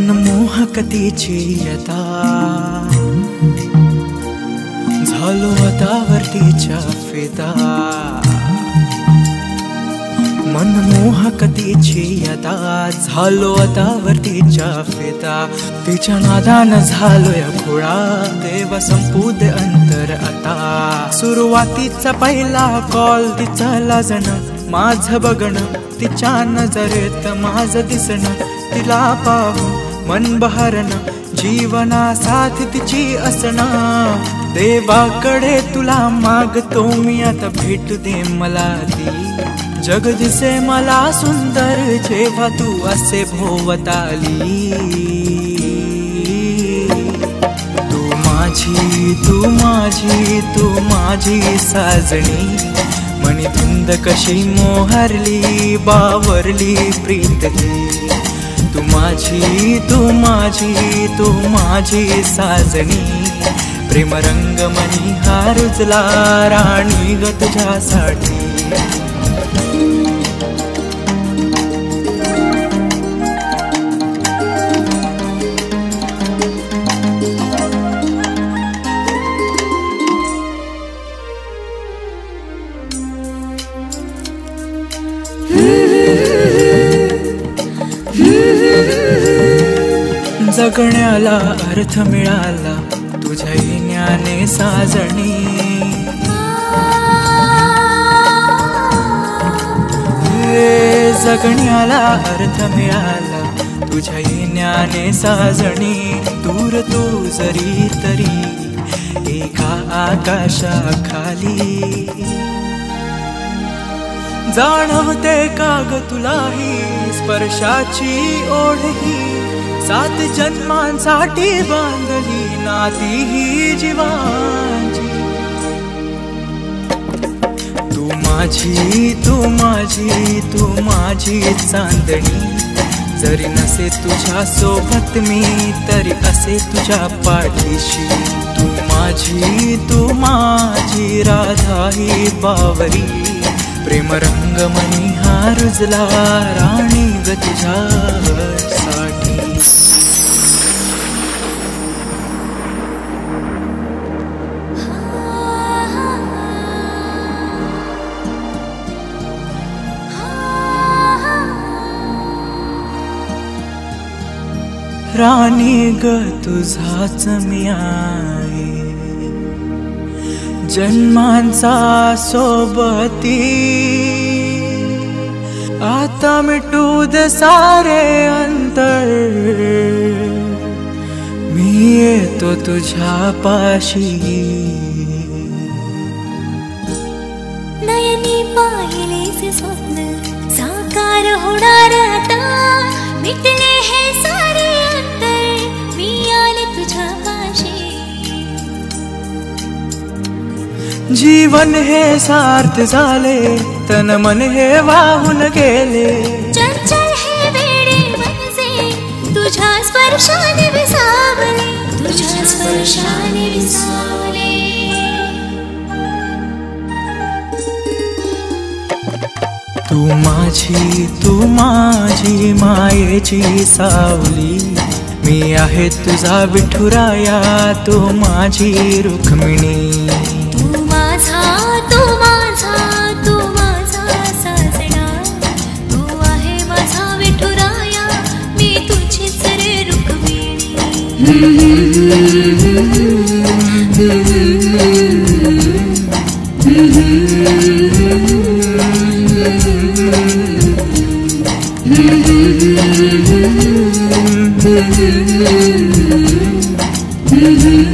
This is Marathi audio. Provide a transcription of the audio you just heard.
मनमोहक तिची अदा, झालो अदावरतीच्या फिदा। मनमोहक तिची अदा, झालो अदावरतीच्या फिदा। तिच्या नादान झालोय खुळा, देवा संपू दे अंतर आता। सुरुवातीचा पहिला कॉल तिचा लाजणं, माझं बघणं तिच्या नजरेत माझं दिसणं। तिला पाहून मन बहरणं, जीवना साथ तिची असणं। देवाकडे तुला मागतो मी आता, भेट दे मला ती। जग दिसे मला सुंदर जेव्हा तू असे भोवताली। तू माझी, तू माझी, तू माझी साजणी। मनी धुंद कशी मोहरली, बावरली प्रीत ही। तू माझी, तू माझी, तू माझी साजणी। प्रेम रंग मनी हा रुजला, राणी ग तुझ्यासाठी। जगण्याला अर्थ मिळाला तुझ्या येण्याने साजणी। जगण्याला अर्थ मिळाला तुझ्या येण्याने साजणी। दूर तू जरी तरी एका आकाशाखाली, जाणवते का ग तुलाही स्पर्शाची ओढही। 7 जन्मांसाठी बांधली नाती ही जीवांची। तू माझी, तू माझी, तू माझी चांदणी। जरी नसे तुझ्या सोबत मी, तरी असे तुझ्या पाठीशी। तू माझी, तू माझी राधा ही बावरी। प्रेम रंग मनी हा रुजला, राणी ग तुझ्यासाठी। राणी ग तुझाच मी आहे, जन्मांचा सोबती। आता मिटू दे सारे अंतर, मी येतो तुझ्या पाशी। नयनी पाहिलेचे स्वप्न साकार होणार आता। मिटले हे सारे अंतर, मी आले तुझ्या पाशी। जीवन हे सार्थ झाले, तन मन हे वाहून गेले। चंचल हे वेडे मनसे तुझ्या स्पर्शाने विसावले, तुझ्या स्पर्शाने विसावले। तू माझी, तू माझी मायेची सावली। मी आहे तुझा विठुराया, तू माझी रुक्मिणी। तू माझा, तू माझा, तू माझा साजना। तू आहे माझा विठुराया, मी तुझीच रे रुक्मिणी। Mm-hmm.